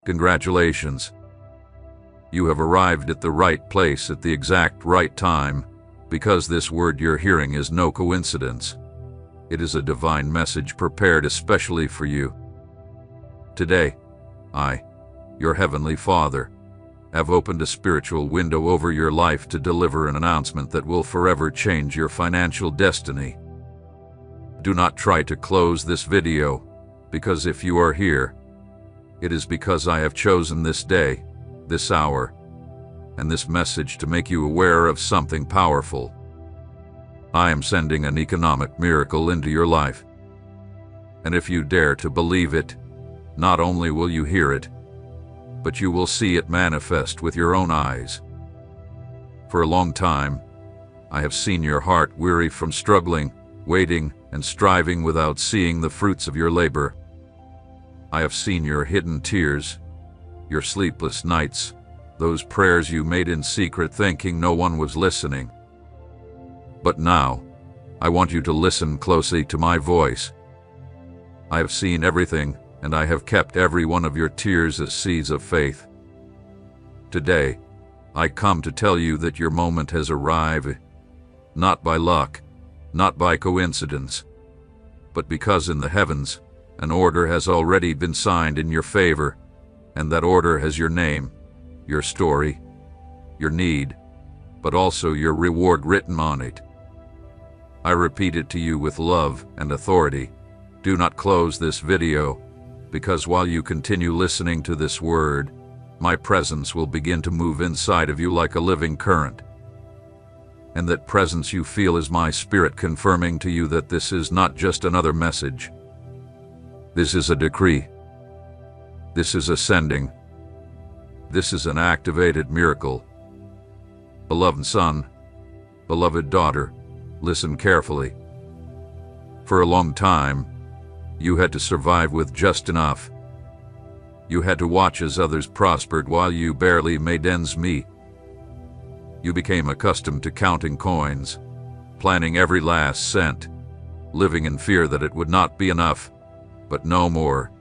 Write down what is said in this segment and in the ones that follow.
Congratulations. You have arrived at the right place at the exact right time, because this word you're hearing is no coincidence. It is a divine message prepared especially for you. Today, I, your Heavenly Father, have opened a spiritual window over your life to deliver an announcement that will forever change your financial destiny. Do not try to close this video, because if you are here, it is because I have chosen this day, this hour, and this message to make you aware of something powerful. I am sending an economic miracle into your life. And if you dare to believe it, not only will you hear it, but you will see it manifest with your own eyes. For a long time, I have seen your heart weary from struggling, waiting, and striving without seeing the fruits of your labor. I have seen your hidden tears, your sleepless nights, those prayers you made in secret thinking no one was listening. But now, I want you to listen closely to my voice. I have seen everything, and I have kept every one of your tears as seeds of faith. Today, I come to tell you that your moment has arrived, not by luck, not by coincidence, but because in the heavens, an order has already been signed in your favor, and that order has your name, your story, your need, but also your reward written on it. I repeat it to you with love and authority. Do not close this video, because while you continue listening to this word, my presence will begin to move inside of you like a living current. And that presence you feel is my spirit confirming to you that this is not just another message. This is a decree. This is a sending. This is an activated miracle. Beloved son, beloved daughter, listen carefully. For a long time, you had to survive with just enough. You had to watch as others prospered while you barely made ends meet. You became accustomed to counting coins, planning every last cent, living in fear that it would not be enough. But no more.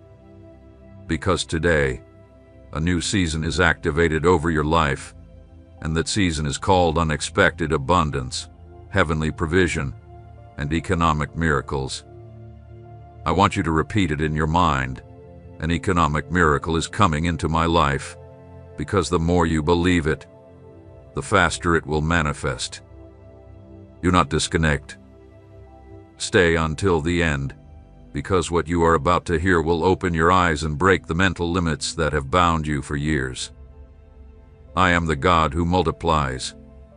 Because today, a new season is activated over your life, and that season is called unexpected abundance, heavenly provision, and economic miracles. I want you to repeat it in your mind. An economic miracle is coming into my life, because the more you believe it, the faster it will manifest. Do not disconnect. Stay until the end, because what you are about to hear will open your eyes and break the mental limits that have bound you for years. I am the God who multiplies,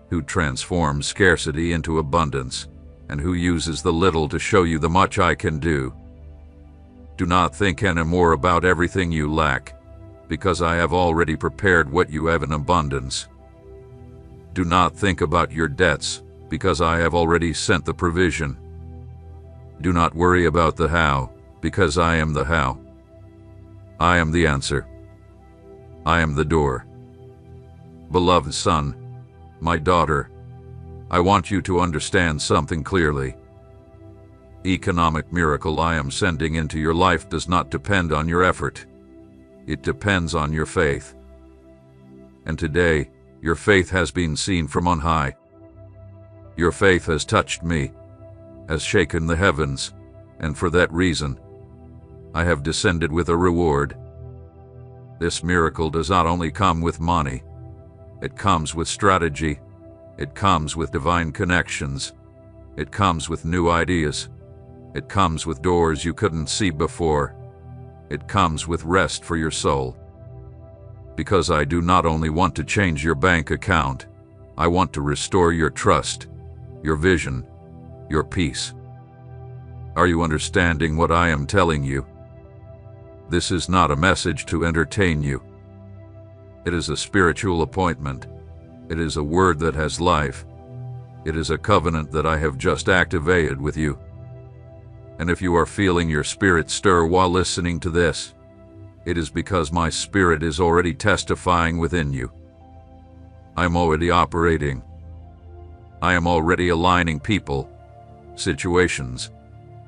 who transforms scarcity into abundance, and who uses the little to show you the much I can do. Do not think anymore about everything you lack, because I have already prepared what you have in abundance. Do not think about your debts, because I have already sent the provision. Do not worry about the how, because I am the how. I am the answer. I am the door. Beloved son, my daughter, I want you to understand something clearly. Economic miracle I am sending into your life does not depend on your effort. It depends on your faith. And today, your faith has been seen from on high. Your faith has touched me, has shaken the heavens, and for that reason, I have descended with a reward. This miracle does not only come with money, it comes with strategy, it comes with divine connections, it comes with new ideas, it comes with doors you couldn't see before, it comes with rest for your soul. Because I do not only want to change your bank account, I want to restore your trust, your vision, your peace. Are you understanding what I am telling you? This is not a message to entertain you. It is a spiritual appointment. It is a word that has life. It is a covenant that I have just activated with you. And if you are feeling your spirit stir while listening to this, it is because my spirit is already testifying within you. I am already operating. I am already aligning people, situations,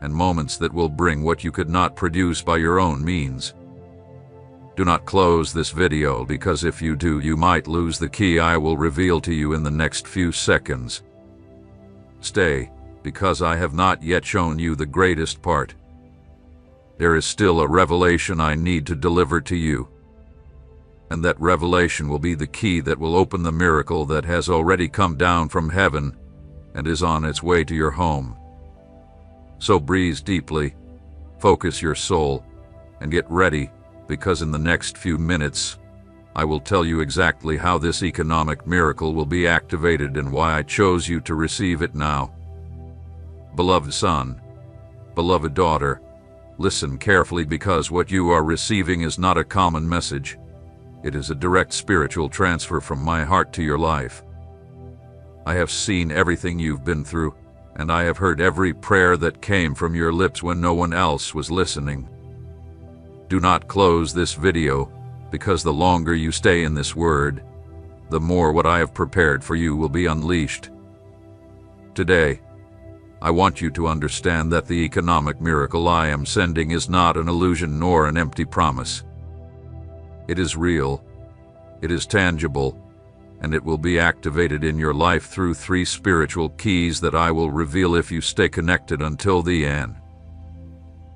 and moments that will bring what you could not produce by your own means. Do not close this video, because if you do, you might lose the key I will reveal to you in the next few seconds. Stay, because I have not yet shown you the greatest part. There is still a revelation I need to deliver to you. And that revelation will be the key that will open the miracle that has already come down from heaven and is on its way to your home. So breathe deeply, focus your soul, and get ready, because in the next few minutes, I will tell you exactly how this economic miracle will be activated and why I chose you to receive it now. Beloved son, beloved daughter, listen carefully, because what you are receiving is not a common message. It is a direct spiritual transfer from my heart to your life. I have seen everything you've been through, and I have heard every prayer that came from your lips when no one else was listening. Do not close this video, because the longer you stay in this word, the more what I have prepared for you will be unleashed. Today, I want you to understand that the economic miracle I am sending is not an illusion nor an empty promise. It is real, it is tangible, and it will be activated in your life through 3 spiritual keys that I will reveal if you stay connected until the end.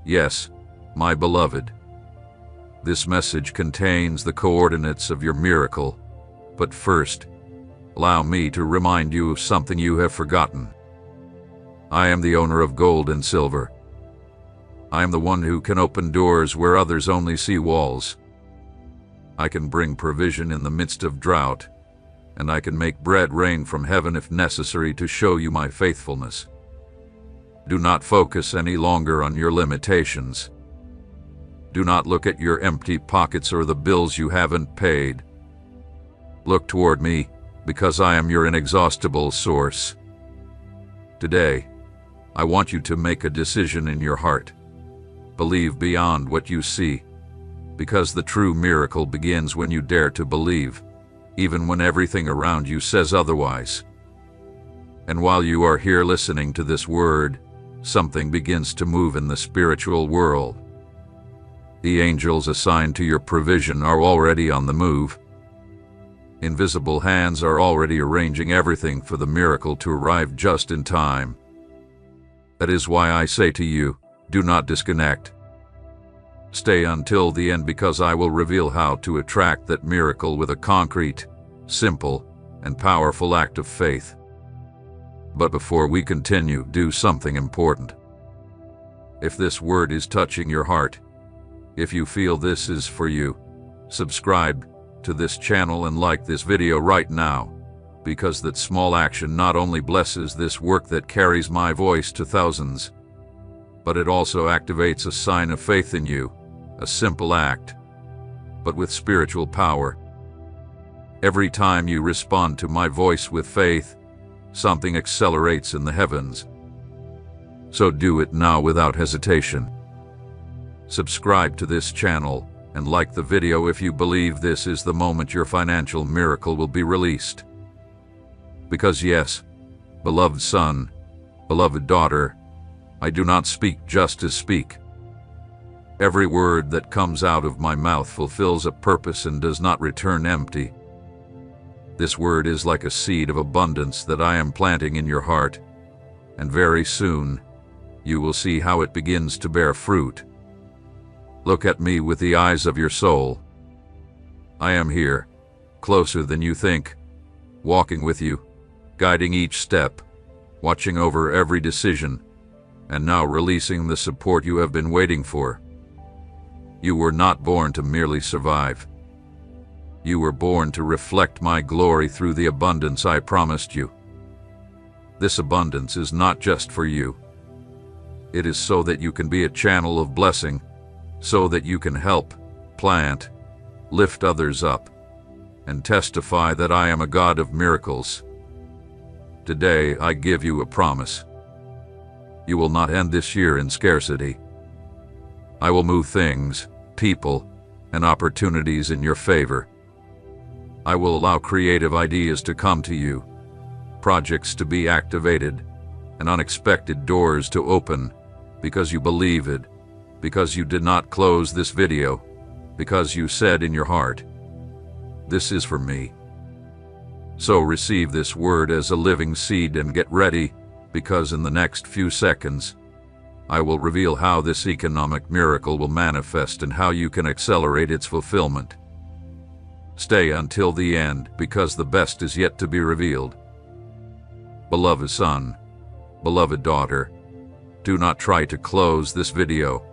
Yes, my beloved, this message contains the coordinates of your miracle, but first, allow me to remind you of something you have forgotten. I am the owner of gold and silver. I am the one who can open doors where others only see walls. I can bring provision in the midst of drought, and I can make bread rain from heaven if necessary to show you my faithfulness. Do not focus any longer on your limitations. Do not look at your empty pockets or the bills you haven't paid. Look toward me, because I am your inexhaustible source. Today, I want you to make a decision in your heart. Believe beyond what you see, because the true miracle begins when you dare to believe, even when everything around you says otherwise. And while you are here listening to this word, something begins to move in the spiritual world. The angels assigned to your provision are already on the move. Invisible hands are already arranging everything for the miracle to arrive just in time. That is why I say to you, do not disconnect. Stay until the end, because I will reveal how to attract that miracle with a concrete, simple, and powerful act of faith. But before we continue, do something important. If this word is touching your heart, if you feel this is for you, subscribe to this channel and like this video right now, because that small action not only blesses this work that carries my voice to thousands, but it also activates a sign of faith in you, a simple act, but with spiritual power. Every time you respond to my voice with faith, something accelerates in the heavens. So do it now without hesitation. Subscribe to this channel and like the video if you believe this is the moment your financial miracle will be released. Because yes, beloved son, beloved daughter, I do not speak just to speak. Every word that comes out of my mouth fulfills a purpose and does not return empty. This word is like a seed of abundance that I am planting in your heart, and very soon you will see how it begins to bear fruit. Look at me with the eyes of your soul. I am here, closer than you think, walking with you, guiding each step, watching over every decision, and now releasing the support you have been waiting for. You were not born to merely survive. You were born to reflect my glory through the abundance I promised you. This abundance is not just for you. It is so that you can be a channel of blessing, so that you can help, plant, lift others up, and testify that I am a God of miracles. Today I give you a promise. You will not end this year in scarcity. I will move things, people, and opportunities in your favor. I will allow creative ideas to come to you, projects to be activated, and unexpected doors to open, because you believe it, because you did not close this video, because you said in your heart, "This is for me." So receive this word as a living seed and get ready, because in the next few seconds, I will reveal how this economic miracle will manifest and how you can accelerate its fulfillment. Stay until the end, because the best is yet to be revealed. Beloved son, beloved daughter, do not try to close this video,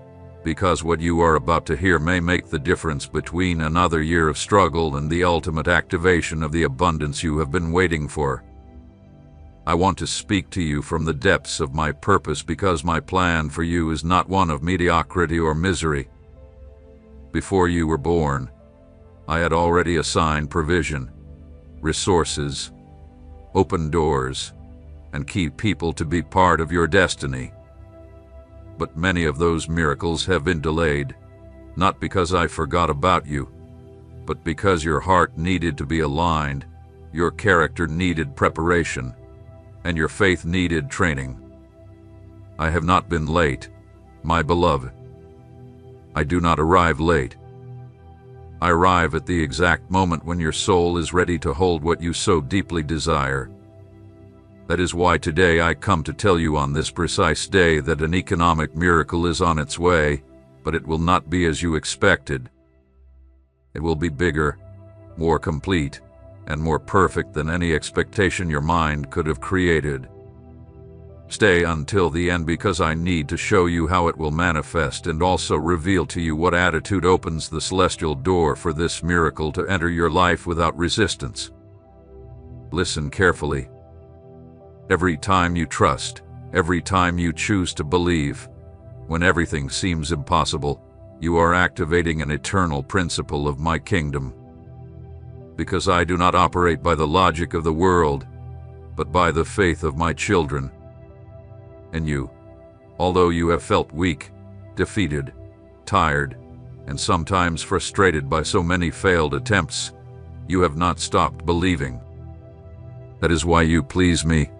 because what you are about to hear may make the difference between another year of struggle and the ultimate activation of the abundance you have been waiting for. I want to speak to you from the depths of my purpose, because my plan for you is not one of mediocrity or misery. Before you were born, I had already assigned provision, resources, open doors, and key people to be part of your destiny. But many of those miracles have been delayed, not because I forgot about you, but because your heart needed to be aligned, your character needed preparation, and your faith needed training. I have not been late, my beloved. I do not arrive late. I arrive at the exact moment when your soul is ready to hold what you so deeply desire. That is why today I come to tell you on this precise day that an economic miracle is on its way, but it will not be as you expected. It will be bigger, more complete, and more perfect than any expectation your mind could have created. Stay until the end, because I need to show you how it will manifest and also reveal to you what attitude opens the celestial door for this miracle to enter your life without resistance. Listen carefully. Every time you trust, every time you choose to believe, when everything seems impossible, you are activating an eternal principle of my kingdom. Because I do not operate by the logic of the world, but by the faith of my children. And you, although you have felt weak, defeated, tired, and sometimes frustrated by so many failed attempts, you have not stopped believing. That is why you please me.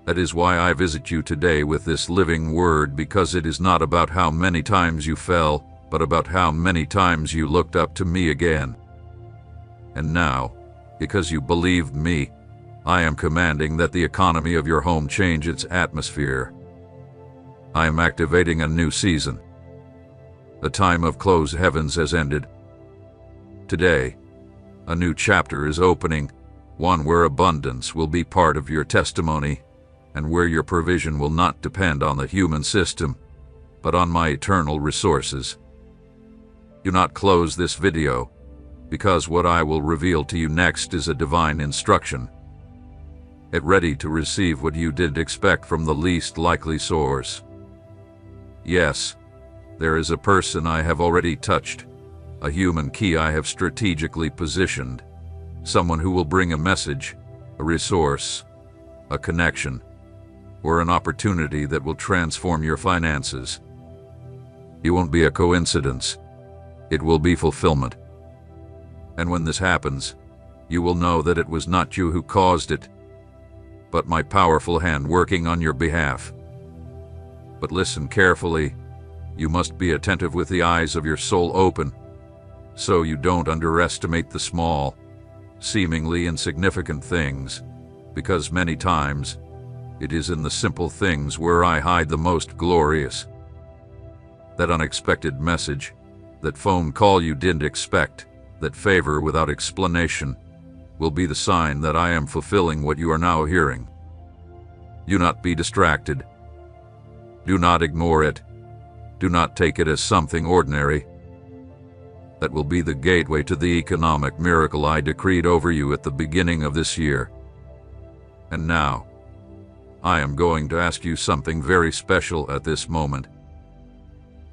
That is why I visit you today with this living word, because it is not about how many times you fell, but about how many times you looked up to me again. And now, because you believed me, I am commanding that the economy of your home change its atmosphere. I am activating a new season. The time of closed heavens has ended. Today, a new chapter is opening, one where abundance will be part of your testimony, and where your provision will not depend on the human system, but on my eternal resources. Do not close this video, because what I will reveal to you next is a divine instruction. Get ready to receive what you didn't expect from the least likely source. Yes, there is a person I have already touched, a human key I have strategically positioned, someone who will bring a message, a resource, a connection, or an opportunity that will transform your finances. It won't be a coincidence. It will be fulfillment. And when this happens, you will know that it was not you who caused it, but my powerful hand working on your behalf. But listen carefully. You must be attentive with the eyes of your soul open, so you don't underestimate the small, seemingly insignificant things, because many times, it is in the simple things where I hide the most glorious. That unexpected message, that phone call you didn't expect, that favor without explanation, will be the sign that I am fulfilling what you are now hearing. Do not be distracted. Do not ignore it. Do not take it as something ordinary. That will be the gateway to the economic miracle I decreed over you at the beginning of this year. And now, I am going to ask you something very special at this moment.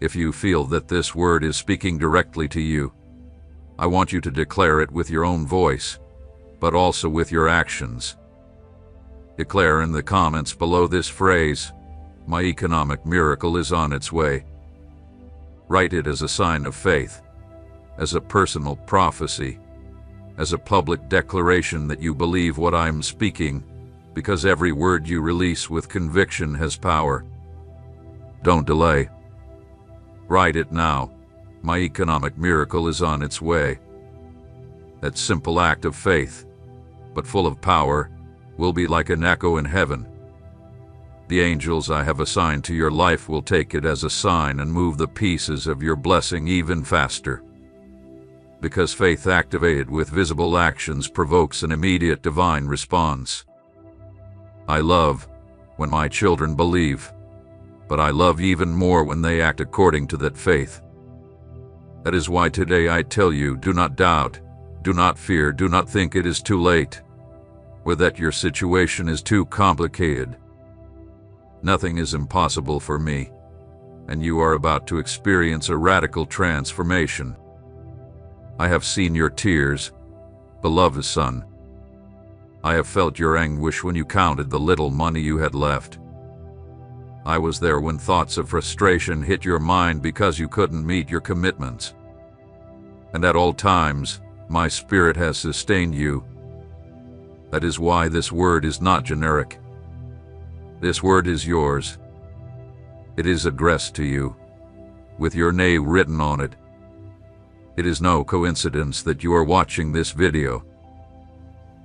If you feel that this word is speaking directly to you, I want you to declare it with your own voice, but also with your actions. Declare in the comments below this phrase, "My economic miracle is on its way." Write it as a sign of faith, as a personal prophecy, as a public declaration that you believe what I am speaking, because every word you release with conviction has power. Don't delay. Write it now, My economic miracle is on its way. That simple act of faith, but full of power, will be like an echo in heaven. The angels I have assigned to your life will take it as a sign and move the pieces of your blessing even faster. Because faith activated with visible actions provokes an immediate divine response. I love when my children believe, but I love even more when they act according to that faith. That is why today I tell you, do not doubt, do not fear, do not think it is too late, or that your situation is too complicated. Nothing is impossible for me, and you are about to experience a radical transformation. I have seen your tears, beloved son. I have felt your anguish when you counted the little money you had left. I was there when thoughts of frustration hit your mind because you couldn't meet your commitments. And at all times, my spirit has sustained you. That is why this word is not generic. This word is yours. It is addressed to you, with your name written on it. It is no coincidence that you are watching this video.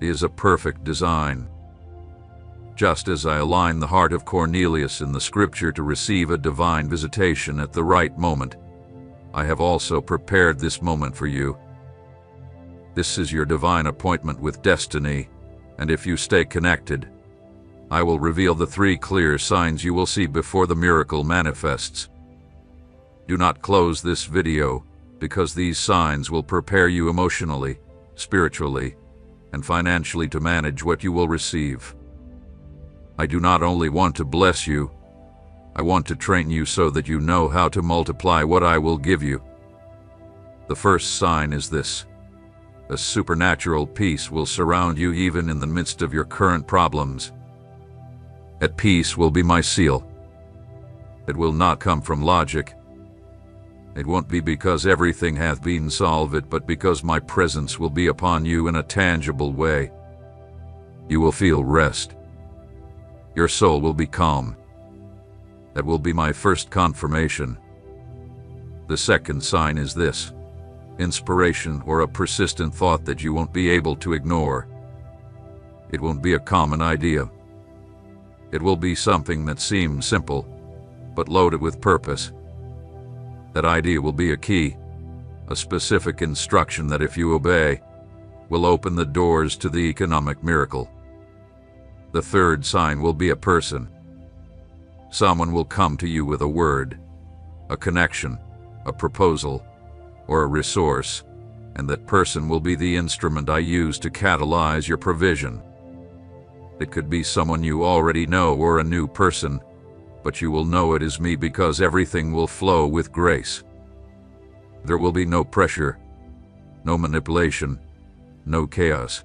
It is a perfect design. Just as I align the heart of Cornelius in the scripture to receive a divine visitation at the right moment, I have also prepared this moment for you. This is your divine appointment with destiny, and if you stay connected, I will reveal the 3 clear signs you will see before the miracle manifests. Do not close this video, because these signs will prepare you emotionally, spiritually, and financially to manage what you will receive. I do not only want to bless you, I want to train you so that you know how to multiply what I will give you. The first sign is this: a supernatural peace will surround you even in the midst of your current problems. At peace will be my seal. It will not come from logic. It won't be because everything hath been solved, but because my presence will be upon you in a tangible way. You will feel rest. Your soul will be calm. That will be my first confirmation. The second sign is this: inspiration, or a persistent thought that you won't be able to ignore. It won't be a common idea. It will be something that seems simple, but loaded with purpose. That idea will be a key, a specific instruction that, if you obey, will open the doors to the economic miracle. The third sign will be a person. Someone will come to you with a word, a connection, a proposal, or a resource, and that person will be the instrument I use to catalyze your provision. It could be someone you already know or a new person, but you will know it is me because everything will flow with grace. There will be no pressure, no manipulation, no chaos.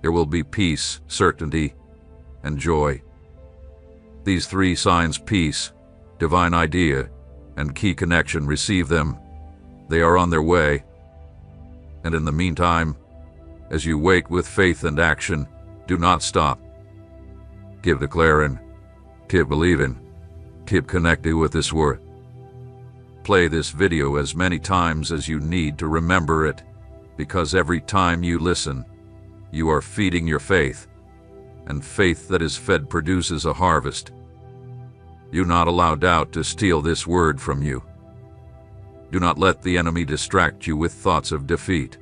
There will be peace, certainty, and joy. These 3 signs: peace, divine idea, and key connection. Receive them. They are on their way. And in the meantime, as you wait with faith and action, do not stop. Keep declaring, keep believing, keep connected with this word. Play this video as many times as you need to remember it, because every time you listen, you are feeding your faith, and faith that is fed produces a harvest. Do not allow doubt to steal this word from you. Do not let the enemy distract you with thoughts of defeat.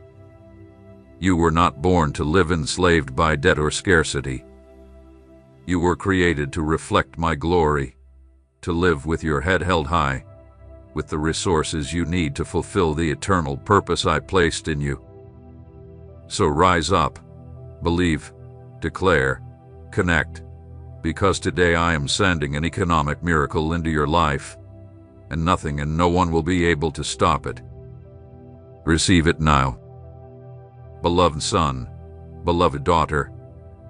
You were not born to live enslaved by debt or scarcity. You were created to reflect my glory, to live with your head held high, with the resources you need to fulfill the eternal purpose I placed in you. So rise up, believe, declare, connect, because today I am sending an economic miracle into your life, and nothing and no one will be able to stop it. Receive it now. Beloved son, beloved daughter,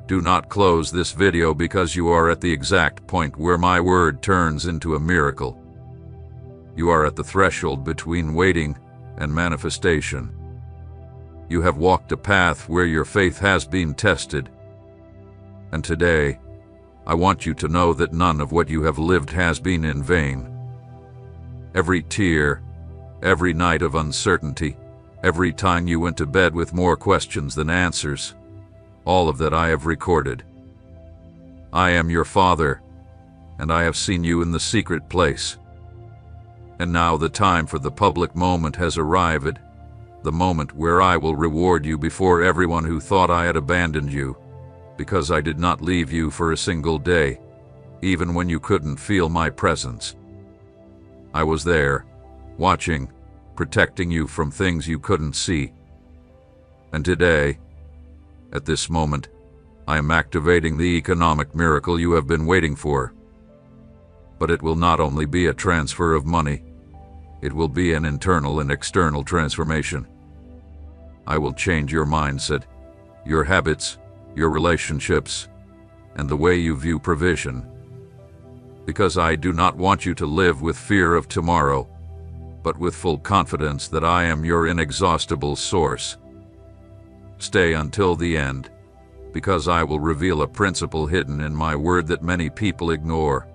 do not close this video because you are at the exact point where my word turns into a miracle. You are at the threshold between waiting and manifestation. You have walked a path where your faith has been tested. And today, I want you to know that none of what you have lived has been in vain. Every tear, every night of uncertainty, every time you went to bed with more questions than answers. All of that I have recorded. I am your Father, and I have seen you in the secret place. And now the time for the public moment has arrived, the moment where I will reward you before everyone who thought I had abandoned you, because I did not leave you for a single day, even when you couldn't feel my presence. I was there, watching, protecting you from things you couldn't see. And today, at this moment, I am activating the economic miracle you have been waiting for. But it will not only be a transfer of money, it will be an internal and external transformation. I will change your mindset, your habits, your relationships, and the way you view provision. Because I do not want you to live with fear of tomorrow, but with full confidence that I am your inexhaustible source. Stay until the end, because I will reveal a principle hidden in my word that many people ignore,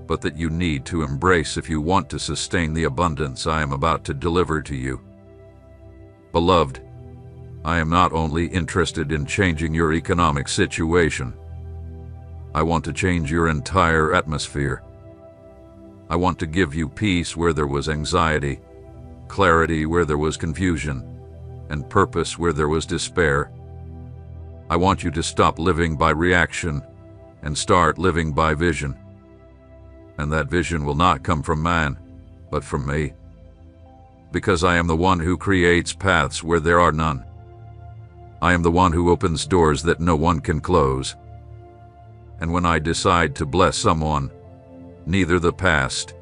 but that you need to embrace if you want to sustain the abundance I am about to deliver to you. Beloved, I am not only interested in changing your economic situation. I want to change your entire atmosphere. I want to give you peace where there was anxiety, clarity where there was confusion, and purpose where there was despair. I want you to stop living by reaction and start living by vision. And that vision will not come from man, but from me. Because I am the one who creates paths where there are none. I am the one who opens doors that no one can close. And when I decide to bless someone, neither the past,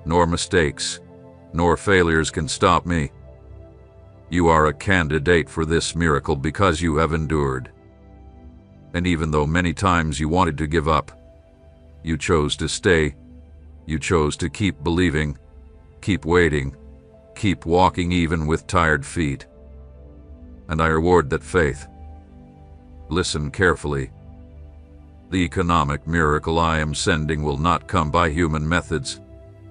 nor mistakes, nor failures can stop me. You are a candidate for this miracle because you have endured. And even though many times you wanted to give up, you chose to stay. You chose to keep believing, keep waiting, keep walking even with tired feet. And I reward that faith. Listen carefully. The economic miracle I am sending will not come by human methods,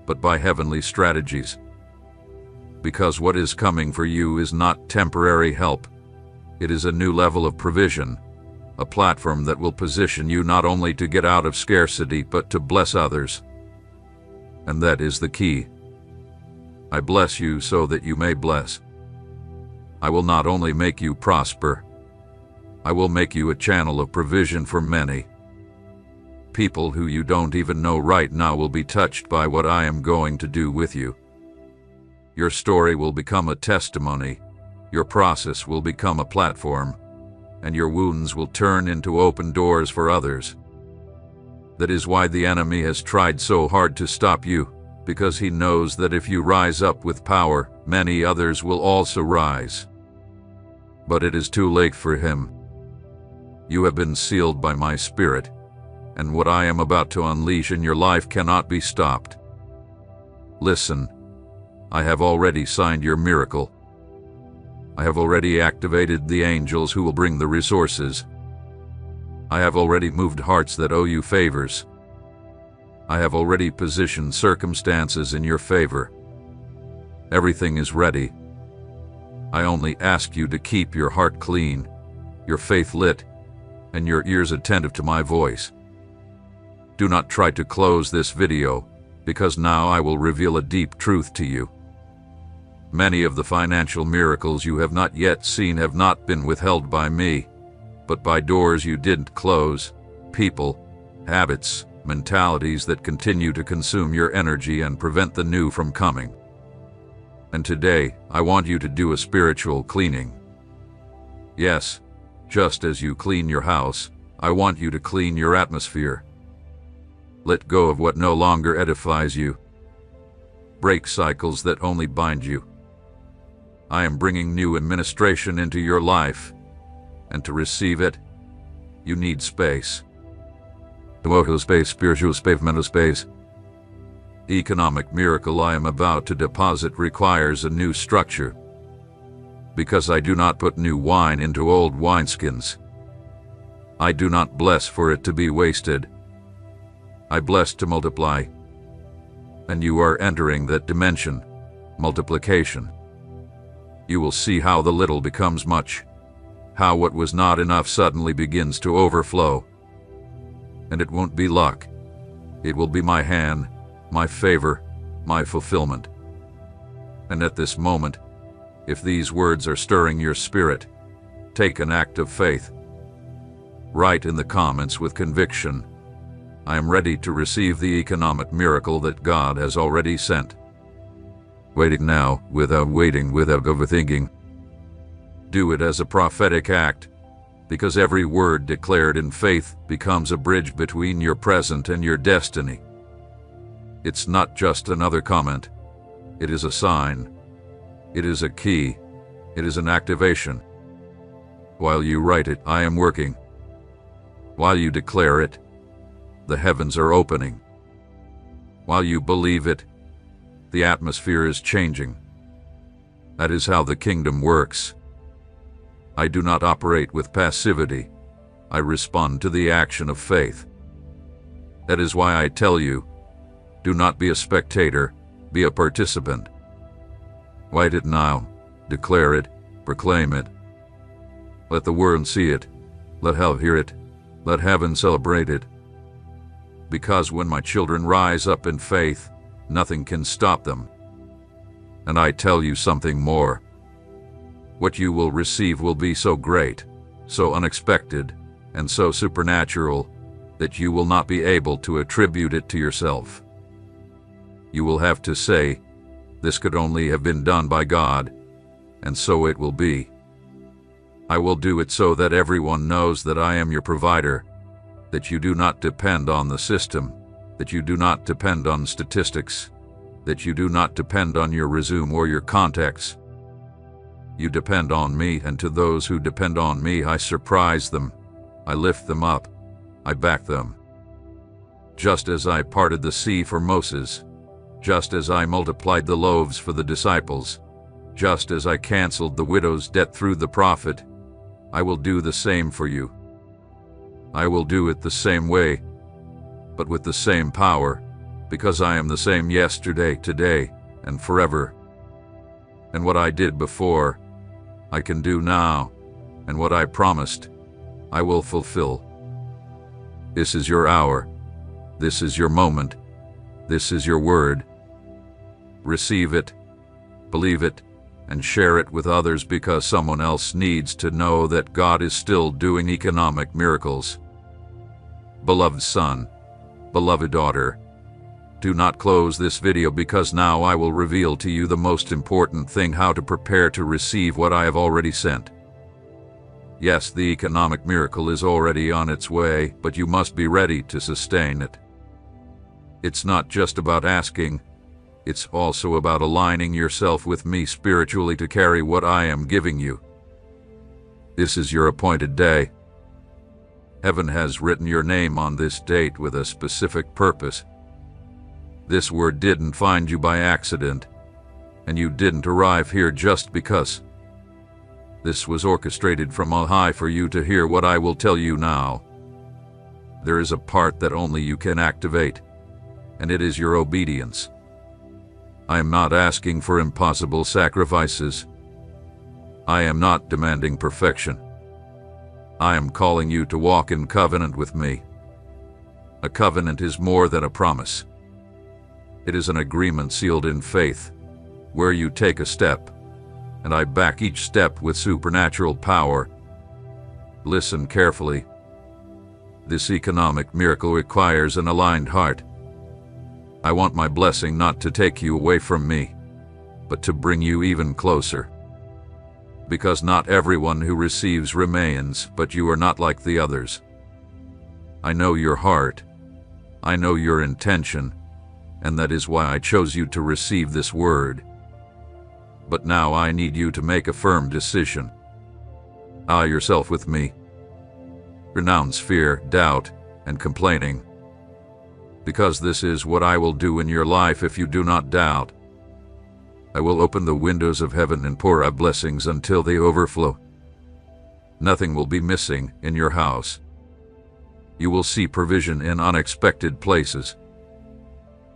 but by heavenly strategies. Because what is coming for you is not temporary help. It is a new level of provision, a platform that will position you not only to get out of scarcity, but to bless others. And that is the key. I bless you so that you may bless. I will not only make you prosper, I will make you a channel of provision for many. People who you don't even know right now will be touched by what I am going to do with you. Your story will become a testimony, your process will become a platform, and your wounds will turn into open doors for others. That is why the enemy has tried so hard to stop you, because he knows that if you rise up with power, many others will also rise. But it is too late for him. You have been sealed by my Spirit, and what I am about to unleash in your life cannot be stopped. Listen, I have already signed your miracle. I have already activated the angels who will bring the resources. I have already moved hearts that owe you favors. I have already positioned circumstances in your favor. Everything is ready. I only ask you to keep your heart clean, your faith lit, and your ears attentive to my voice. Do not try to close this video, because now I will reveal a deep truth to you. Many of the financial miracles you have not yet seen have not been withheld by me, but by doors you didn't close, people, habits, mentalities that continue to consume your energy and prevent the new from coming. And today, I want you to do a spiritual cleaning. Yes, just as you clean your house, I want you to clean your atmosphere. Let go of what no longer edifies you. Break cycles that only bind you. I am bringing new administration into your life, and to receive it, you need space. Emotional space, spiritual space, mental space. The economic miracle I am about to deposit requires a new structure, because I do not put new wine into old wineskins. I do not bless for it to be wasted. I bless to multiply. And you are entering that dimension, multiplication. You will see how the little becomes much, how what was not enough suddenly begins to overflow. And it won't be luck. It will be my hand, my favor, my fulfillment. And at this moment, if these words are stirring your spirit, take an act of faith. Write in the comments with conviction, I am ready to receive the economic miracle that God has already sent. Wait it now, without waiting, without overthinking. Do it as a prophetic act, because every word declared in faith becomes a bridge between your present and your destiny. It's not just another comment. It is a sign. It is a key. It is an activation. While you write it, I am working. While you declare it, the heavens are opening. While you believe it, the atmosphere is changing. That is how the kingdom works. I do not operate with passivity. I respond to the action of faith. That is why I tell you, do not be a spectator, be a participant. Write it now, declare it, proclaim it. Let the world see it, let hell hear it, let heaven celebrate it. Because when my children rise up in faith, nothing can stop them. And I tell you something more. What you will receive will be so great, so unexpected, and so supernatural that you will not be able to attribute it to yourself. You will have to say, this could only have been done by God, and so it will be. I will do it so that everyone knows that I am your provider, that you do not depend on the system, that you do not depend on statistics, that you do not depend on your resume or your contacts. You depend on me, and to those who depend on me, I surprise them. I lift them up. I back them. Just as I parted the sea for Moses, just as I multiplied the loaves for the disciples, just as I canceled the widow's debt through the prophet, I will do the same for you. I will do it the same way, but with the same power, because I am the same yesterday, today, and forever. And what I did before, I can do now, and what I promised, I will fulfill. This is your hour. This is your moment. This is your word. Receive it, believe it, and share it with others, because someone else needs to know that God is still doing economic miracles. Beloved son, beloved daughter, do not close this video, because now I will reveal to you the most important thing: how to prepare to receive what I have already sent. Yes, the economic miracle is already on its way, but you must be ready to sustain it. It's not just about asking, it's also about aligning yourself with me spiritually to carry what I am giving you. This is your appointed day. Heaven has written your name on this date with a specific purpose. This word didn't find you by accident, and you didn't arrive here just because. This was orchestrated from on high for you to hear what I will tell you now. There is a part that only you can activate, and it is your obedience. I am not asking for impossible sacrifices. I am not demanding perfection. I am calling you to walk in covenant with me. A covenant is more than a promise. It is an agreement sealed in faith, where you take a step, and I back each step with supernatural power. Listen carefully. This economic miracle requires an aligned heart. I want my blessing not to take you away from me, but to bring you even closer. Because not everyone who receives remains, but you are not like the others. I know your heart. I know your intention, and that is why I chose you to receive this word. But now I need you to make a firm decision. Ally yourself with me. Renounce fear, doubt, and complaining. Because this is what I will do in your life if you do not doubt. I will open the windows of heaven and pour out blessings until they overflow. Nothing will be missing in your house. You will see provision in unexpected places.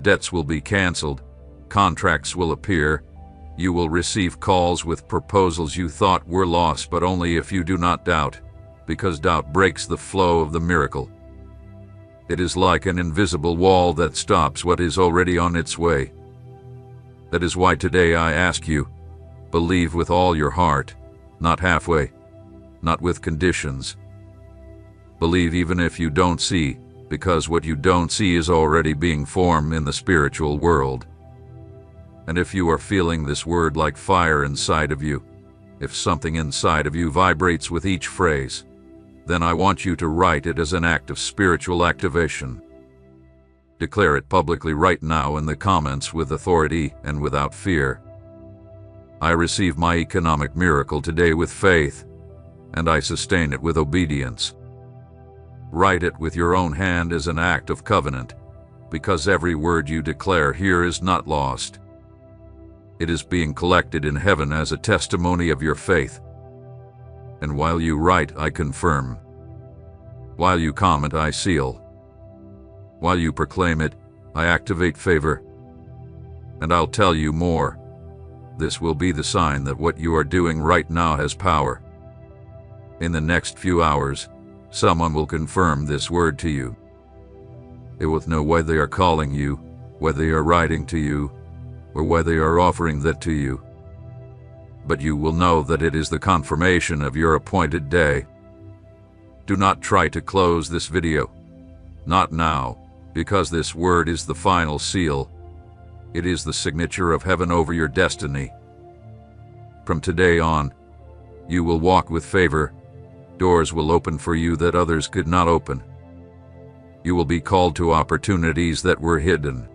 Debts will be canceled, contracts will appear, You will receive calls with proposals you thought were lost, but only if you do not doubt, because doubt breaks the flow of the miracle. It is like an invisible wall that stops what is already on its way. That is why today I ask you, believe with all your heart, not halfway, not with conditions. Believe even if you don't see, because what you don't see is already being formed in the spiritual world. And if you are feeling this word like fire inside of you, if something inside of you vibrates with each phrase, then I want you to write it as an act of spiritual activation. Declare it publicly right now in the comments with authority and without fear. I receive my economic miracle today with faith, and I sustain it with obedience. Write it with your own hand as an act of covenant, because every word you declare here is not lost. It is being collected in heaven as a testimony of your faith. And while you write, I confirm. While you comment, I seal. While you proclaim it, I activate favor. And I'll tell you more. This will be the sign that what you are doing right now has power. In the next few hours, someone will confirm this word to you. They will know why they are calling you, why they are writing to you, or why they are offering that to you. But you will know that it is the confirmation of your appointed day. Do not try to close this video. Not now, because this word is the final seal. It is the signature of heaven over your destiny. From today on, you will walk with favor. Doors will open for you that others could not open. You will be called to opportunities that were hidden.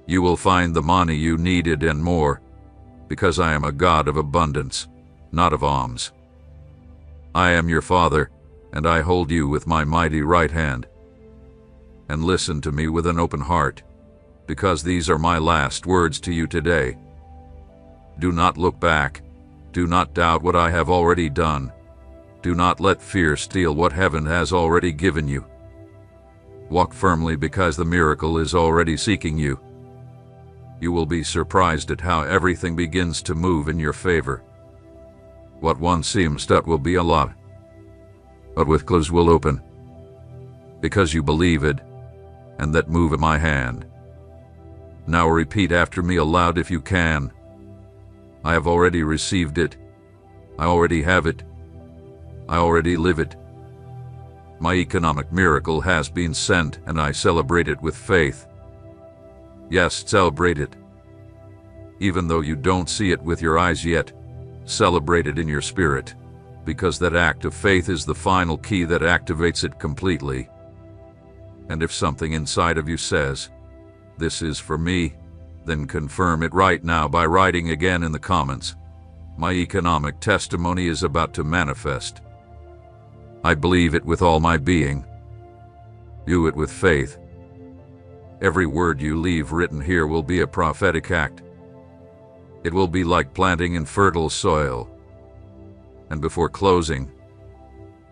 You will find the money you needed and more, because I am a God of abundance, not of alms. I am your Father, and I hold you with my mighty right hand. And listen to me with an open heart, because these are my last words to you today. Do not look back. Do not doubt what I have already done. Do not let fear steal what heaven has already given you. Walk firmly, because the miracle is already seeking you. You will be surprised at how everything begins to move in your favor. What once seems stuck will be a lot, but with closed will open, because you believe it, and that move of my hand. Now repeat after me aloud if you can. I have already received it. I already have it. I already live it. My economic miracle has been sent, and I celebrate it with faith. Yes, celebrate it. Even though you don't see it with your eyes yet, celebrate it in your spirit, because that act of faith is the final key that activates it completely. And if something inside of you says, "This is for me," then confirm it right now by writing again in the comments, "My economic testimony is about to manifest. I believe it with all my being." Do it with faith. Every word you leave written here will be a prophetic act. It will be like planting in fertile soil. And before closing,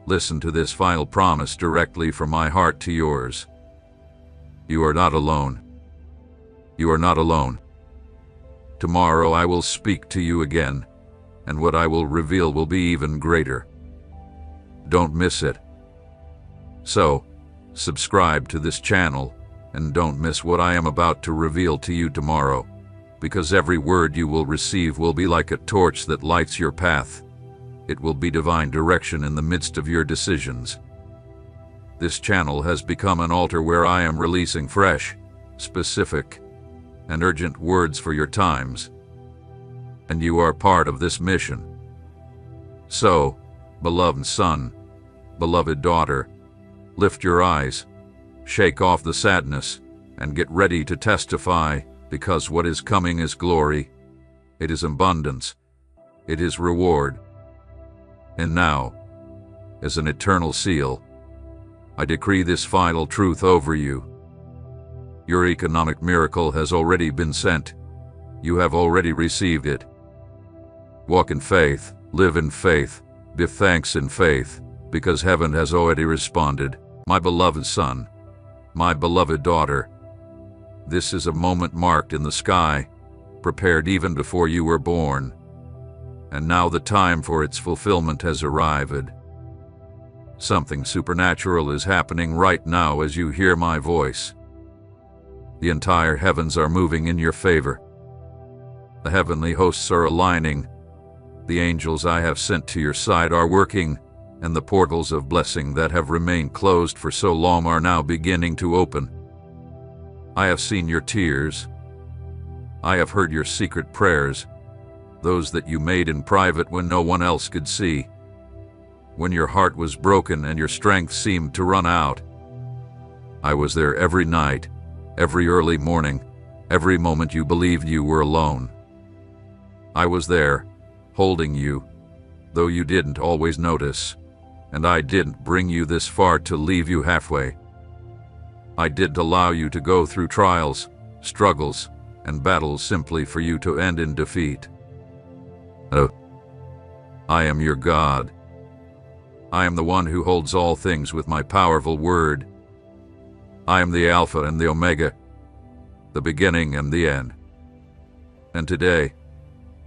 listen to this final promise directly from my heart to yours. You are not alone. You are not alone. Tomorrow I will speak to you again, and what I will reveal will be even greater. Don't miss it. So, subscribe to this channel, and don't miss what I am about to reveal to you tomorrow, because every word you will receive will be like a torch that lights your path. It will be divine direction in the midst of your decisions. This channel has become an altar where I am releasing fresh, specific, and urgent words for your times. And you are part of this mission. So, beloved son, beloved daughter, lift your eyes, shake off the sadness, and get ready to testify, because what is coming is glory. It is abundance. It is reward. And now, as an eternal seal, I decree this final truth over you. Your economic miracle has already been sent. You have already received it. Walk in faith, live in faith, give thanks in faith, because heaven has already responded. My beloved son, my beloved daughter, this is a moment marked in the sky, prepared even before you were born. And now the time for its fulfillment has arrived. Something supernatural is happening right now as you hear my voice. The entire heavens are moving in your favor. The heavenly hosts are aligning. The angels I have sent to your side are working, and the portals of blessing that have remained closed for so long are now beginning to open. I have seen your tears. I have heard your secret prayers, those that you made in private when no one else could see. When your heart was broken and your strength seemed to run out. I was there every night, every early morning, every moment you believed you were alone. I was there, holding you, though you didn't always notice, and I didn't bring you this far to leave you halfway. I didn't allow you to go through trials, struggles, and battles simply for you to end in defeat. Oh, I am your God. I am the one who holds all things with my powerful word. I am the Alpha and the Omega, the beginning and the end. And today,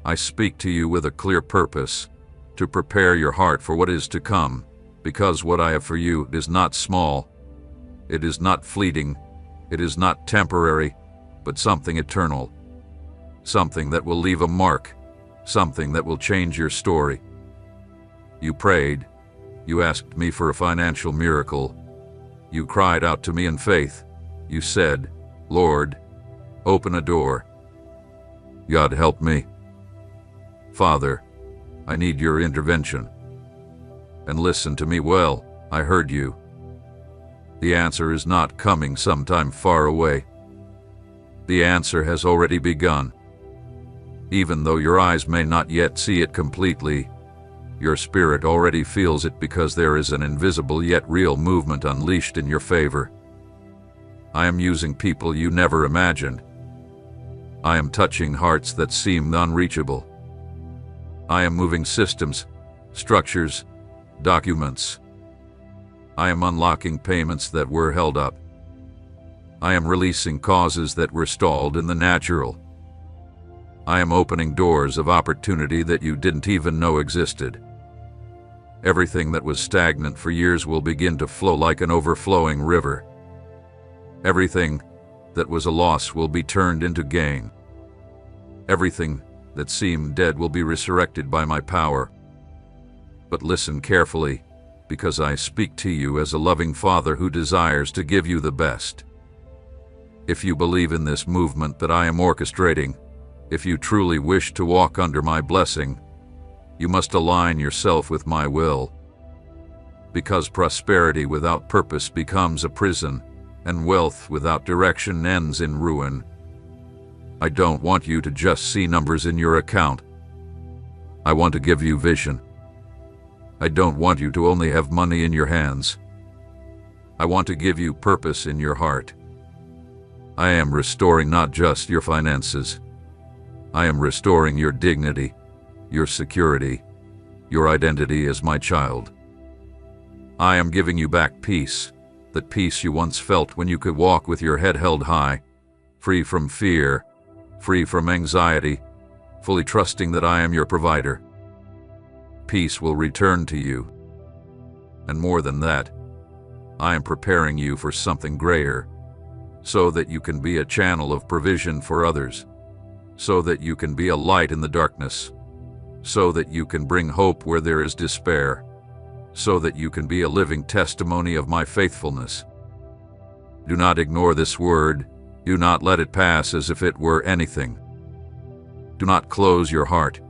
I speak to you with a clear purpose, to prepare your heart for what is to come, because what I have for you is not small, it is not fleeting, it is not temporary, but something eternal, something that will leave a mark, something that will change your story. You prayed, you asked me for a financial miracle, you cried out to me in faith, you said, Lord, open a door. God help me. Father, I need your intervention. And listen to me well, I heard you. The answer is not coming sometime far away. The answer has already begun. Even though your eyes may not yet see it completely, your spirit already feels it because there is an invisible yet real movement unleashed in your favor. I am using people you never imagined. I am touching hearts that seemed unreachable. I am moving systems, structures, documents. I am unlocking payments that were held up. I am releasing causes that were stalled in the natural. I am opening doors of opportunity that you didn't even know existed. Everything that was stagnant for years will begin to flow like an overflowing river. Everything that was a loss will be turned into gain. Everything that seemed dead will be resurrected by my power. But listen carefully, because I speak to you as a loving Father who desires to give you the best. If you believe in this movement that I am orchestrating, if you truly wish to walk under my blessing, you must align yourself with my will. Because prosperity without purpose becomes a prison, and wealth without direction ends in ruin. I don't want you to just see numbers in your account. I want to give you vision. I don't want you to only have money in your hands. I want to give you purpose in your heart. I am restoring not just your finances. I am restoring your dignity, your security, your identity as my child. I am giving you back peace, that peace you once felt when you could walk with your head held high, free from fear, free from anxiety, fully trusting that I am your provider. Peace will return to you. And more than that, I am preparing you for something greater, so that you can be a channel of provision for others, so that you can be a light in the darkness, so that you can bring hope where there is despair, so that you can be a living testimony of my faithfulness. Do not ignore this word. Do not let it pass as if it were anything. Do not close your heart,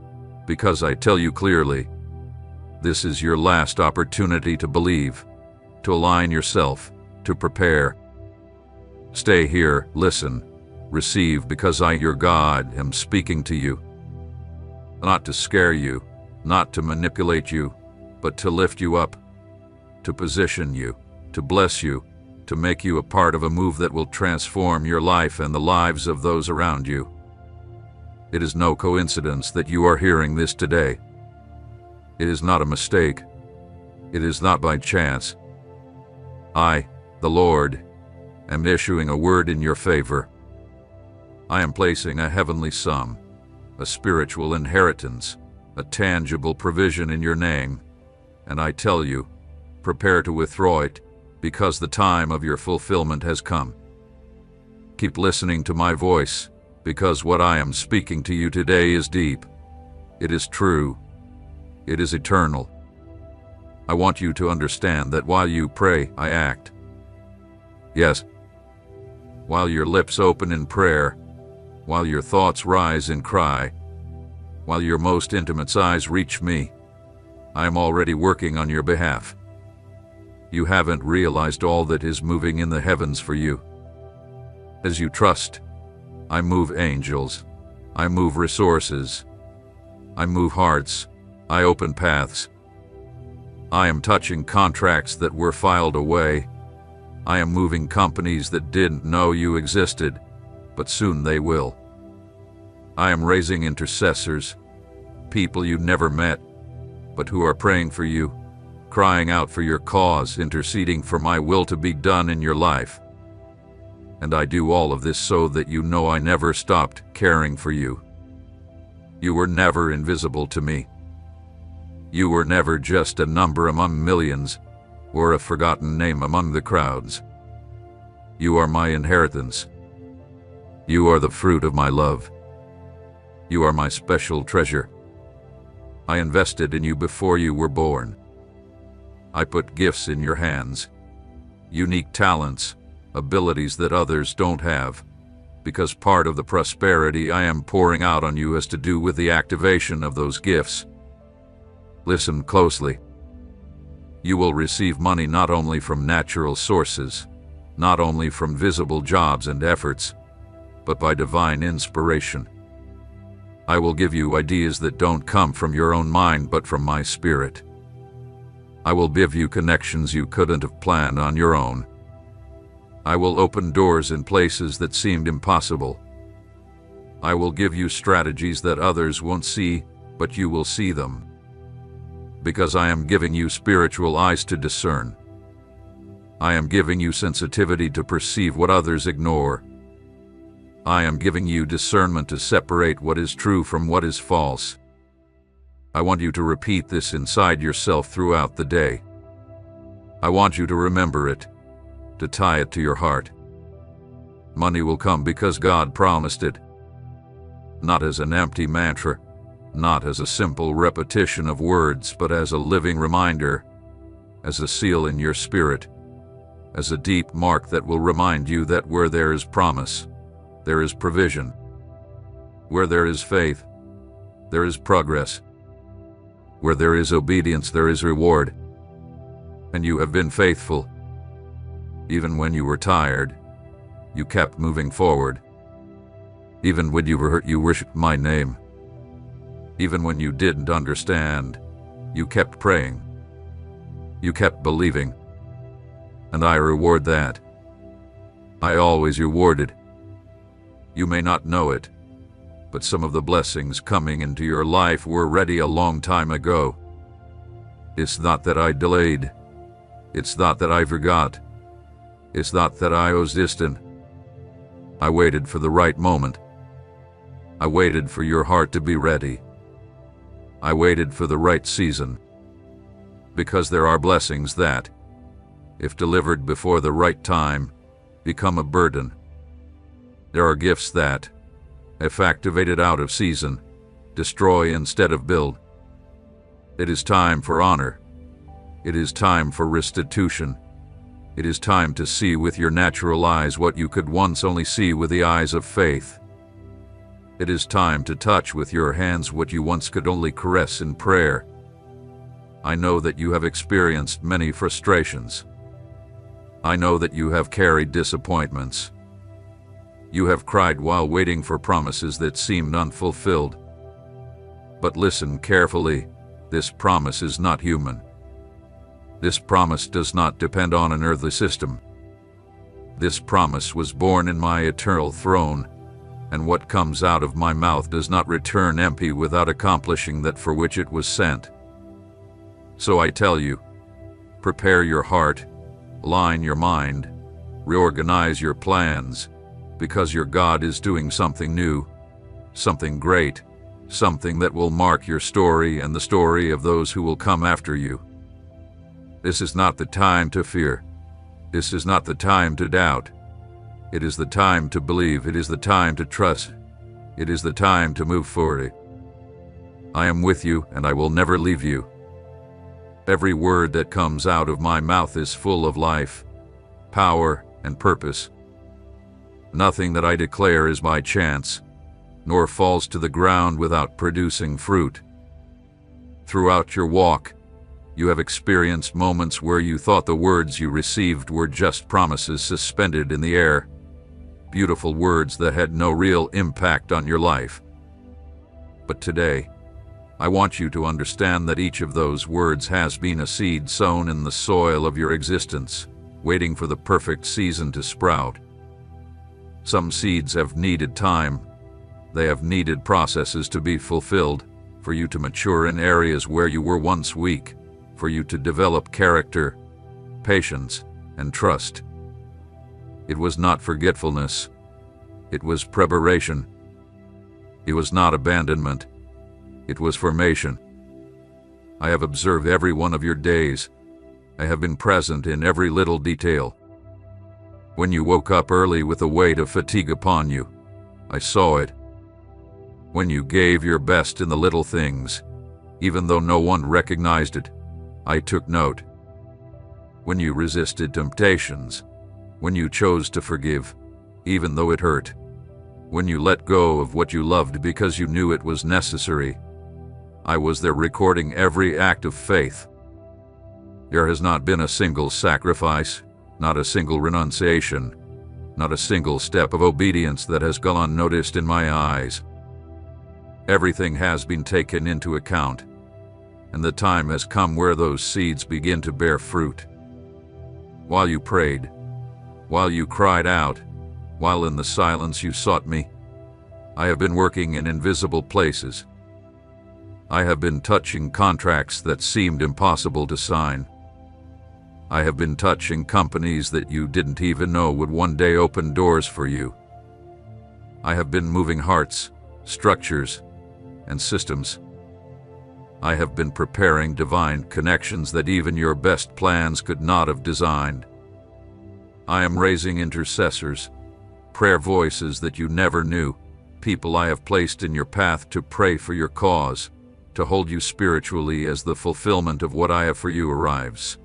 because I tell you clearly, this is your last opportunity to believe, to align yourself, to prepare. Stay here, listen, receive, because I, your God, am speaking to you. Not to scare you, not to manipulate you, but to lift you up, to position you, to bless you, to make you a part of a move that will transform your life and the lives of those around you. It is no coincidence that you are hearing this today. It is not a mistake. It is not by chance. I, the Lord, am issuing a word in your favor. I am placing a heavenly sum, a spiritual inheritance, a tangible provision in your name, and I tell you, prepare to withdraw it, because the time of your fulfillment has come. Keep listening to my voice, because what I am speaking to you today is deep. It is true. It is eternal. I want you to understand that while you pray, I act. Yes. While your lips open in prayer, while your thoughts rise in cry, while your most intimate sighs reach me, I am already working on your behalf. You haven't realized all that is moving in the heavens for you. As you trust, I move angels, I move resources, I move hearts, I open paths. I am touching contracts that were filed away. I am moving companies that didn't know you existed, but soon they will. I am raising intercessors, people you never met, but who are praying for you, crying out for your cause, interceding for my will to be done in your life. And I do all of this so that you know I never stopped caring for you. You were never invisible to me. You were never just a number among millions, or a forgotten name among the crowds. You are my inheritance. You are the fruit of my love. You are my special treasure. I invested in you before you were born. I put gifts in your hands, unique talents, abilities that others don't have, because part of the prosperity I am pouring out on you has to do with the activation of those gifts. Listen closely. You will receive money not only from natural sources, not only from visible jobs and efforts, but by divine inspiration. I will give you ideas that don't come from your own mind but from my spirit. I will give you connections you couldn't have planned on your own. I will open doors in places that seemed impossible. I will give you strategies that others won't see, but you will see them. Because I am giving you spiritual eyes to discern. I am giving you sensitivity to perceive what others ignore. I am giving you discernment to separate what is true from what is false. I want you to repeat this inside yourself throughout the day. I want you to remember it, to tie it to your heart. Money will come because God promised it. Not as an empty mantra, not as a simple repetition of words, but as a living reminder, as a seal in your spirit, as a deep mark that will remind you that where there is promise, there is provision. Where there is faith, there is progress. Where there is obedience, there is reward. And you have been faithful. Even when you were tired, you kept moving forward. Even when you were hurt, you worshiped my name. Even when you didn't understand, you kept praying. You kept believing. And I reward that. I always rewarded. You may not know it, but some of the blessings coming into your life were ready a long time ago. It's not that I delayed. It's not that I forgot. It's not that I was distant. I waited for the right moment. I waited for your heart to be ready. I waited for the right season. Because there are blessings that, if delivered before the right time, become a burden. There are gifts that, if activated out of season, destroy instead of build. It is time for honor. It is time for restitution. It is time to see with your natural eyes what you could once only see with the eyes of faith. It is time to touch with your hands what you once could only caress in prayer. I know that you have experienced many frustrations. I know that you have carried disappointments. You have cried while waiting for promises that seemed unfulfilled. But listen carefully, this promise is not human. This promise does not depend on an earthly system. This promise was born in my eternal throne, and what comes out of my mouth does not return empty without accomplishing that for which it was sent. So I tell you, prepare your heart, align your mind, reorganize your plans, because your God is doing something new, something great, something that will mark your story and the story of those who will come after you. This is not the time to fear. This is not the time to doubt. It is the time to believe. It is the time to trust. It is the time to move forward. I am with you, and I will never leave you. Every word that comes out of my mouth is full of life, power, and purpose. Nothing that I declare is by chance, nor falls to the ground without producing fruit. Throughout your walk, you have experienced moments where you thought the words you received were just promises suspended in the air, beautiful words that had no real impact on your life. But today, I want you to understand that each of those words has been a seed sown in the soil of your existence, waiting for the perfect season to sprout. Some seeds have needed time. They have needed processes to be fulfilled, for you to mature in areas where you were once weak, for you to develop character, patience, and trust. It was not forgetfulness. It was preparation. It was not abandonment. It was formation. I have observed every one of your days. I have been present in every little detail. When you woke up early with the weight of fatigue upon you, I saw it. When you gave your best in the little things, even though no one recognized it, I took note. When you resisted temptations, when you chose to forgive, even though it hurt, when you let go of what you loved because you knew it was necessary, I was there recording every act of faith. There has not been a single sacrifice, not a single renunciation, not a single step of obedience that has gone unnoticed in my eyes. Everything has been taken into account, and the time has come where those seeds begin to bear fruit. While you prayed, while you cried out, while in the silence you sought me, I have been working in invisible places. I have been touching contracts that seemed impossible to sign. I have been touching companies that you didn't even know would one day open doors for you. I have been moving hearts, structures, and systems. I have been preparing divine connections that even your best plans could not have designed. I am raising intercessors, prayer voices that you never knew, people I have placed in your path to pray for your cause, to hold you spiritually as the fulfillment of what I have for you arrives.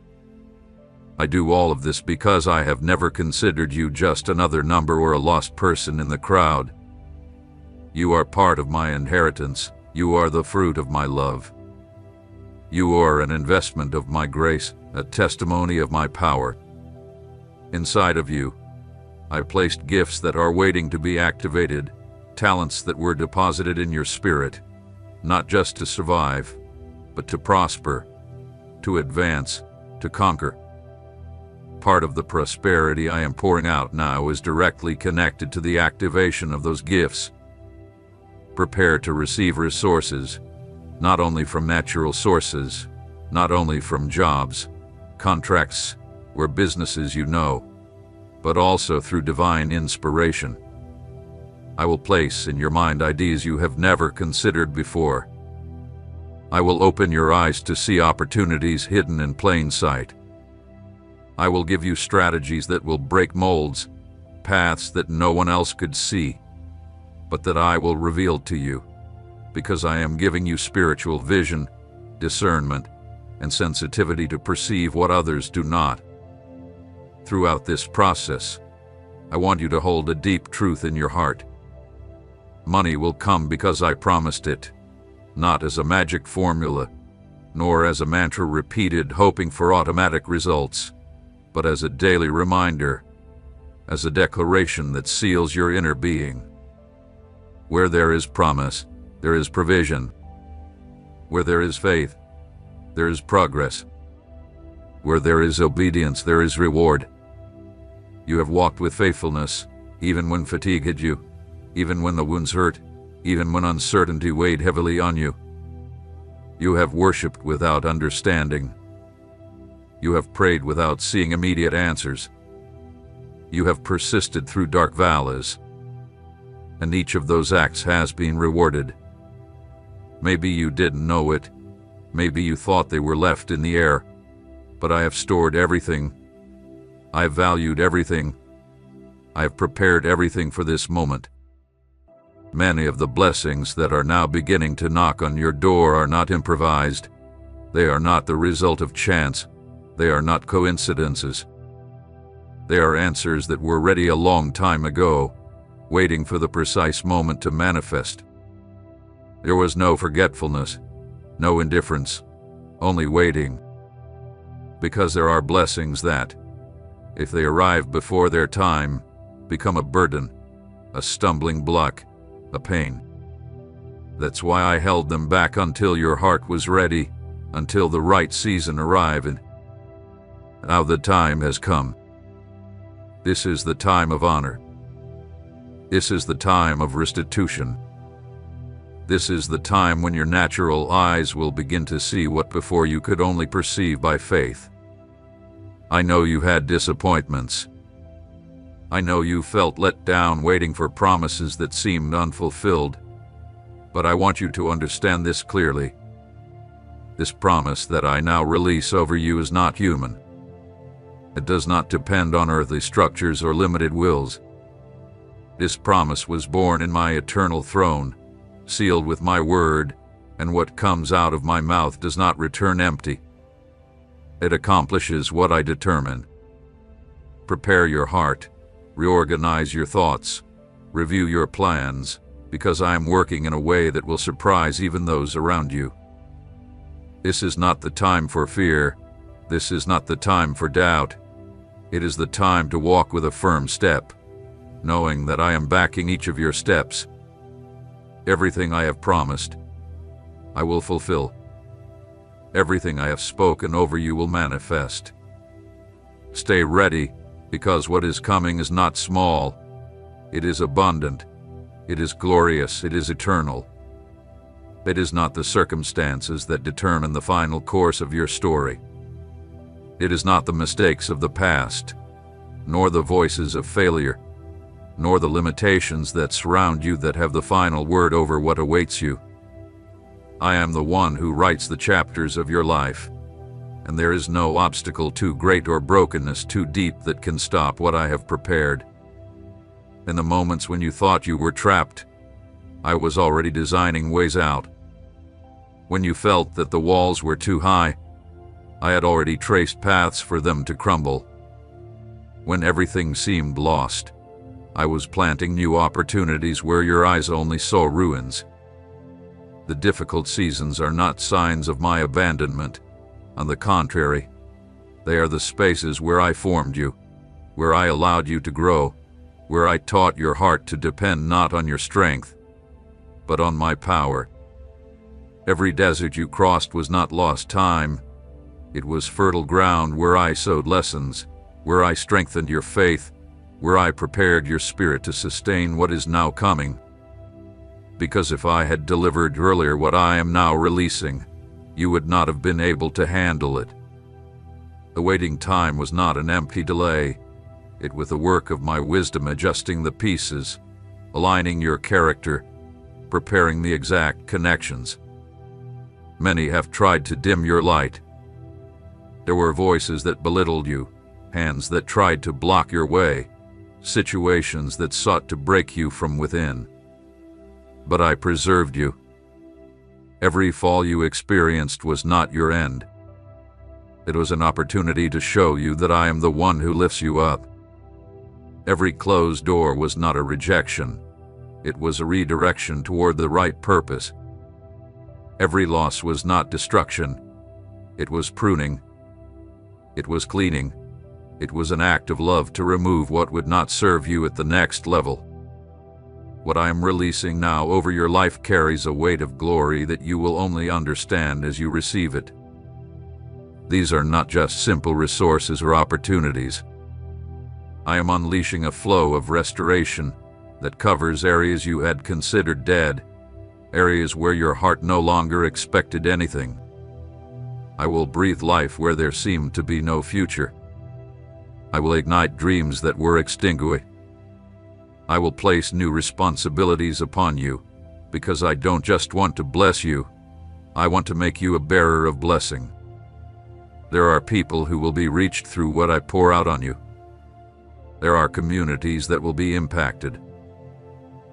I do all of this because I have never considered you just another number or a lost person in the crowd. You are part of my inheritance. You are the fruit of my love. You are an investment of my grace, a testimony of my power. Inside of you, I placed gifts that are waiting to be activated, talents that were deposited in your spirit, not just to survive, but to prosper, to advance, to conquer. Part of the prosperity I am pouring out now is directly connected to the activation of those gifts. Prepare to receive resources, not only from natural sources, not only from jobs, contracts, or businesses you know, but also through divine inspiration. I will place in your mind ideas you have never considered before. I will open your eyes to see opportunities hidden in plain sight. I will give you strategies that will break molds, paths that no one else could see, but that I will reveal to you, because I am giving you spiritual vision, discernment, and sensitivity to perceive what others do not. Throughout this process, I want you to hold a deep truth in your heart. Money will come because I promised it, not as a magic formula, nor as a mantra repeated hoping for automatic results, but as a daily reminder, as a declaration that seals your inner being. Where there is promise, there is provision. Where there is faith, there is progress. Where there is obedience, there is reward. You have walked with faithfulness, even when fatigue hit you, even when the wounds hurt, even when uncertainty weighed heavily on you. You have worshipped without understanding. You have prayed without seeing immediate answers. You have persisted through dark valleys, and each of those acts has been rewarded. Maybe you didn't know it, maybe you thought they were left in the air, but I have stored everything. I have valued everything. I have prepared everything for this moment. Many of the blessings that are now beginning to knock on your door are not improvised. They are not the result of chance. They are not coincidences. They are answers that were ready a long time ago, waiting for the precise moment to manifest. There was no forgetfulness, no indifference, only waiting. Because there are blessings that, if they arrive before their time, become a burden, a stumbling block, a pain. That's why I held them back until your heart was ready, until the right season arrived. And now the time has come. This is the time of honor. This is the time of restitution. This is the time when your natural eyes will begin to see what before you could only perceive by faith. I know you had disappointments. I know you felt let down waiting for promises that seemed unfulfilled. But I want you to understand this clearly. This promise that I now release over you is not human. It does not depend on earthly structures or limited wills. This promise was born in my eternal throne, sealed with my word, and what comes out of my mouth does not return empty. It accomplishes what I determine. Prepare your heart, reorganize your thoughts, review your plans, because I am working in a way that will surprise even those around you. This is not the time for fear. This is not the time for doubt. It is the time to walk with a firm step, knowing that I am backing each of your steps. Everything I have promised, I will fulfill. Everything I have spoken over you will manifest. Stay ready, because what is coming is not small. It is abundant. It is glorious. It is eternal. It is not the circumstances that determine the final course of your story. It is not the mistakes of the past, nor the voices of failure, nor the limitations that surround you that have the final word over what awaits you. I am the one who writes the chapters of your life, and there is no obstacle too great or brokenness too deep that can stop what I have prepared. In the moments when you thought you were trapped, I was already designing ways out. When you felt that the walls were too high, I had already traced paths for them to crumble. When everything seemed lost, I was planting new opportunities where your eyes only saw ruins. The difficult seasons are not signs of my abandonment. On the contrary, they are the spaces where I formed you, where I allowed you to grow, where I taught your heart to depend not on your strength, but on my power. Every desert you crossed was not lost time. It was fertile ground where I sowed lessons, where I strengthened your faith, where I prepared your spirit to sustain what is now coming. Because if I had delivered earlier what I am now releasing, you would not have been able to handle it. The waiting time was not an empty delay. It was the work of my wisdom adjusting the pieces, aligning your character, preparing the exact connections. Many have tried to dim your light. There were voices that belittled you, hands that tried to block your way, situations that sought to break you from within. But I preserved you. Every fall you experienced was not your end. It was an opportunity to show you that I am the one who lifts you up. Every closed door was not a rejection. It was a redirection toward the right purpose. Every loss was not destruction. It was pruning. It was cleaning. It was an act of love to remove what would not serve you at the next level. What I am releasing now over your life carries a weight of glory that you will only understand as you receive it. These are not just simple resources or opportunities. I am unleashing a flow of restoration that covers areas you had considered dead, areas where your heart no longer expected anything. I will breathe life where there seemed to be no future. I will ignite dreams that were extinguished. I will place new responsibilities upon you, because I don't just want to bless you, I want to make you a bearer of blessing. There are people who will be reached through what I pour out on you. There are communities that will be impacted.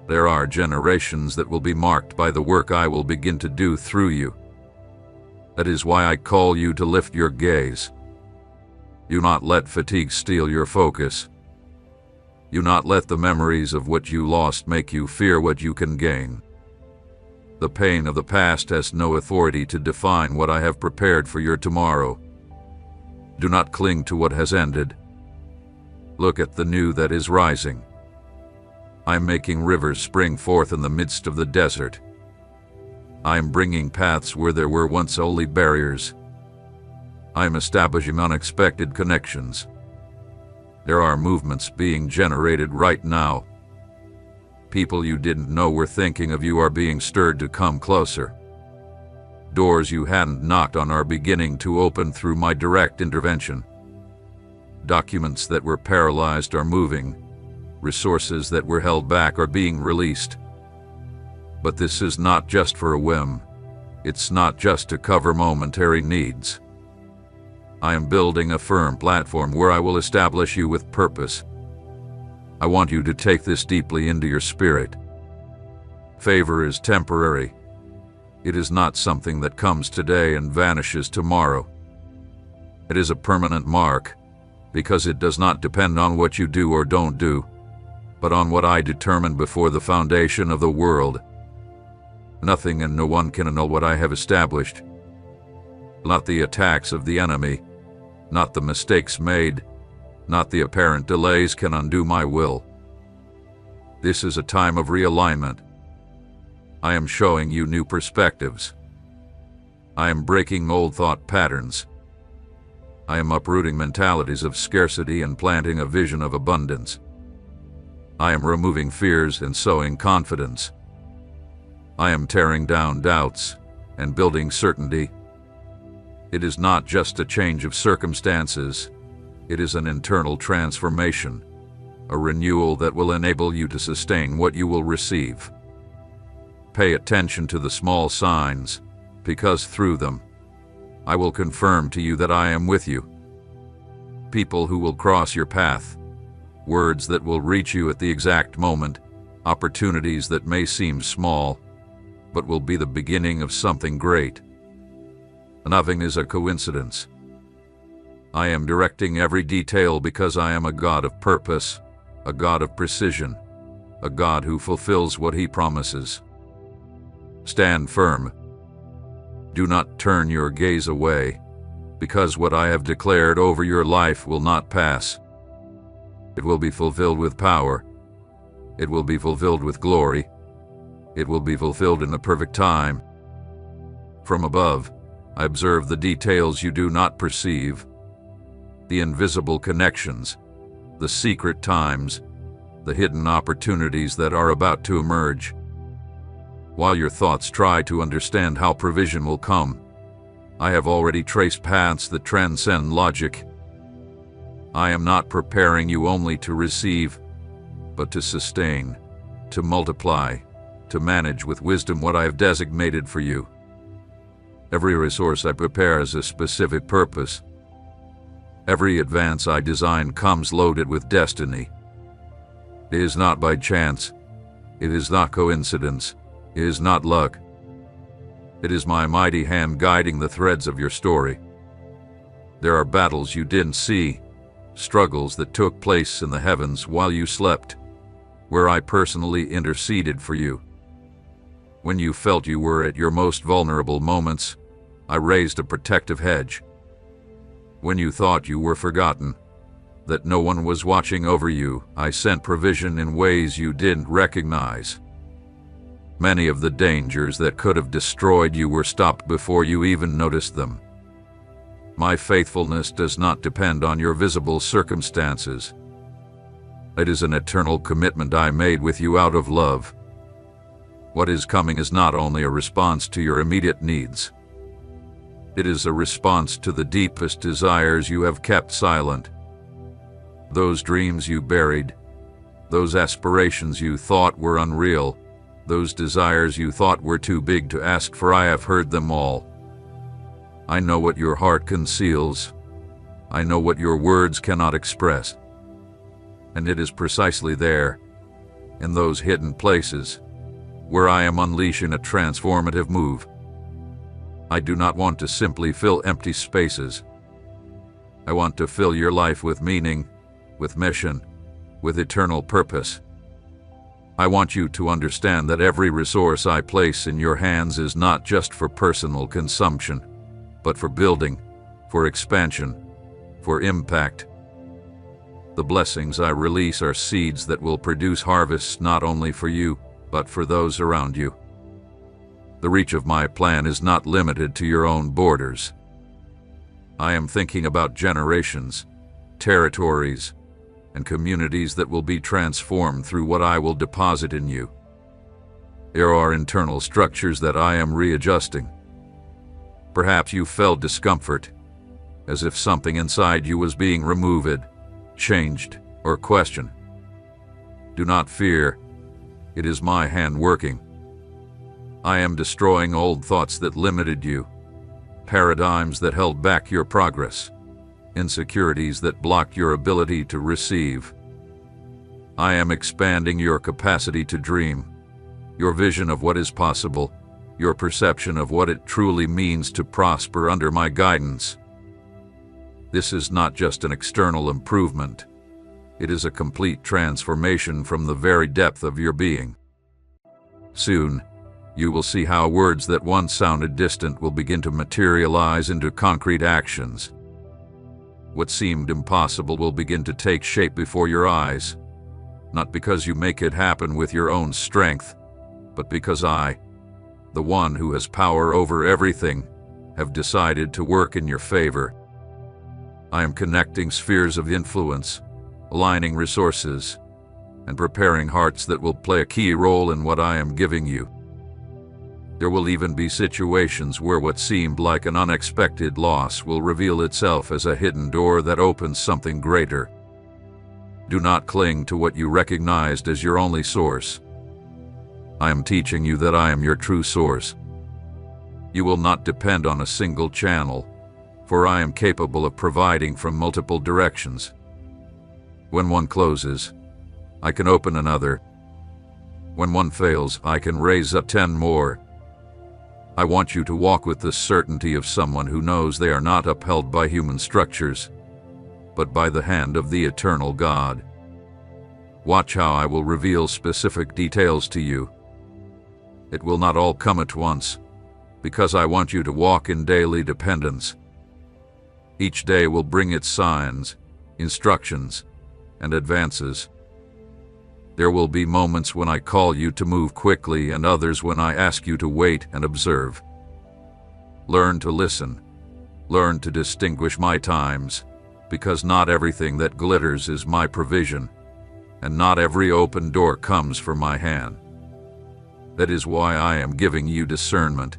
There are generations that will be marked by the work I will begin to do through you. That is why I call you to lift your gaze. Do not let fatigue steal your focus. Do not let the memories of what you lost make you fear what you can gain. The pain of the past has no authority to define what I have prepared for your tomorrow. Do not cling to what has ended. Look at the new that is rising. I am making rivers spring forth in the midst of the desert. I am bringing paths where there were once only barriers. I am establishing unexpected connections. There are movements being generated right now. People you didn't know were thinking of you are being stirred to come closer. Doors you hadn't knocked on are beginning to open through my direct intervention. Documents that were paralyzed are moving. Resources that were held back are being released. But this is not just for a whim. It's not just to cover momentary needs. I am building a firm platform where I will establish you with purpose. I want you to take this deeply into your spirit. Favor is temporary. It is not something that comes today and vanishes tomorrow. It is a permanent mark, because it does not depend on what you do or don't do, but on what I determined before the foundation of the world. Nothing and no one can annul what I have established. Not the attacks of the enemy, not the mistakes made, not the apparent delays can undo my will. This is a time of realignment. I am showing you new perspectives. I am breaking old thought patterns. I am uprooting mentalities of scarcity and planting a vision of abundance. I am removing fears and sowing confidence. I am tearing down doubts and building certainty. It is not just a change of circumstances. It is an internal transformation, a renewal that will enable you to sustain what you will receive. Pay attention to the small signs, because through them, I will confirm to you that I am with you. People who will cross your path, words that will reach you at the exact moment, opportunities that may seem small, but will be the beginning of something great. Nothing is a coincidence. I am directing every detail because I am a God of purpose, a God of precision, a God who fulfills what He promises. Stand firm. Do not turn your gaze away, because what I have declared over your life will not pass. It will be fulfilled with power. It will be fulfilled with glory. It will be fulfilled in the perfect time. From above, I observe the details you do not perceive, the invisible connections, the secret times, the hidden opportunities that are about to emerge. While your thoughts try to understand how provision will come, I have already traced paths that transcend logic. I am not preparing you only to receive, but to sustain, to multiply, to manage with wisdom what I have designated for you. Every resource I prepare has a specific purpose. Every advance I design comes loaded with destiny. It is not by chance. It is not coincidence. It is not luck. It is my mighty hand guiding the threads of your story. There are battles you didn't see, struggles that took place in the heavens while you slept, where I personally interceded for you. When you felt you were at your most vulnerable moments, I raised a protective hedge. When you thought you were forgotten, that no one was watching over you, I sent provision in ways you didn't recognize. Many of the dangers that could have destroyed you were stopped before you even noticed them. My faithfulness does not depend on your visible circumstances. It is an eternal commitment I made with you out of love. What is coming is not only a response to your immediate needs. It is a response to the deepest desires you have kept silent. Those dreams you buried, those aspirations you thought were unreal, those desires you thought were too big to ask for, I have heard them all. I know what your heart conceals. I know what your words cannot express. And it is precisely there, in those hidden places, where I am unleashing a transformative move. I do not want to simply fill empty spaces. I want to fill your life with meaning, with mission, with eternal purpose. I want you to understand that every resource I place in your hands is not just for personal consumption, but for building, for expansion, for impact. The blessings I release are seeds that will produce harvests not only for you, but for those around you. The reach of my plan is not limited to your own borders. I am thinking about generations, territories, and communities that will be transformed through what I will deposit in you. There are internal structures that I am readjusting. Perhaps you felt discomfort, as if something inside you was being removed, changed, or questioned. Do not fear. It is my hand working. I am destroying old thoughts that limited you, paradigms that held back your progress, insecurities that blocked your ability to receive. I am expanding your capacity to dream, your vision of what is possible, your perception of what it truly means to prosper under my guidance. This is not just an external improvement. It is a complete transformation from the very depth of your being. Soon, you will see how words that once sounded distant will begin to materialize into concrete actions. What seemed impossible will begin to take shape before your eyes, not because you make it happen with your own strength, but because I, the one who has power over everything, have decided to work in your favor. I am connecting spheres of influence, aligning resources, and preparing hearts that will play a key role in what I am giving you. There will even be situations where what seemed like an unexpected loss will reveal itself as a hidden door that opens something greater. Do not cling to what you recognized as your only source. I am teaching you that I am your true source. You will not depend on a single channel, for I am capable of providing from multiple directions. When one closes, I can open another. When one fails, I can raise up 10 more. I want you to walk with the certainty of someone who knows they are not upheld by human structures, but by the hand of the eternal God. Watch how I will reveal specific details to you. It will not all come at once, because I want you to walk in daily dependence. Each day will bring its signs, instructions, and advances. There will be moments when I call you to move quickly and others when I ask you to wait and observe. Learn to listen. Learn to distinguish my times, because not everything that glitters is my provision, and not every open door comes from my hand. That is why I am giving you discernment,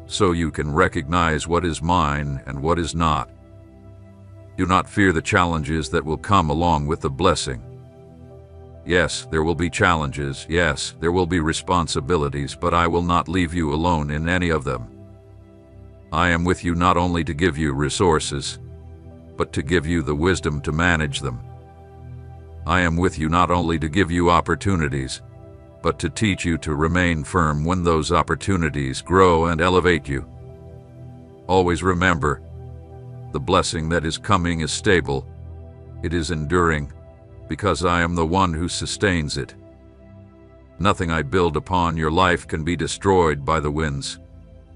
so you can recognize what is mine and what is not. Do not fear the challenges that will come along with the blessing. Yes, there will be challenges. Yes, there will be responsibilities, but I will not leave you alone in any of them. I am with you not only to give you resources, but to give you the wisdom to manage them. I am with you not only to give you opportunities, but to teach you to remain firm when those opportunities grow and elevate you. Always remember, the blessing that is coming is stable. It is enduring, because I am the one who sustains it. Nothing I build upon your life can be destroyed by the winds,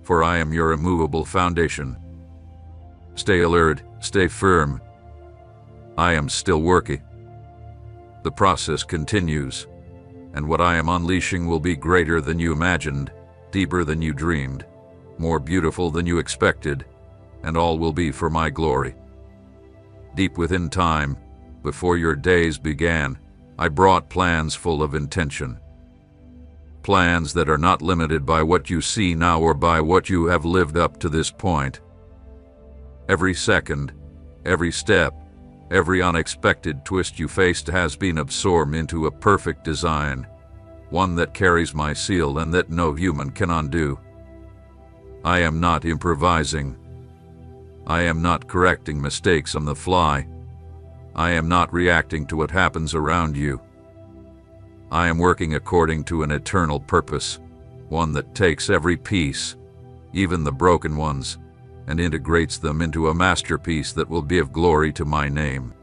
for I am your immovable foundation. Stay alert, stay firm. I am still working. The process continues, and what I am unleashing will be greater than you imagined, deeper than you dreamed, more beautiful than you expected, and all will be for my glory. Deep within time, before your days began, I brought plans full of intention. Plans that are not limited by what you see now or by what you have lived up to this point. Every second, every step, Every unexpected twist you faced has been absorbed into a perfect design, one that carries my seal and that no human can undo. I am not improvising. I am not correcting mistakes on the fly. I am not reacting to what happens around you. I am working according to an eternal purpose, one that takes every piece, even the broken ones, and integrates them into a masterpiece that will give glory to my name.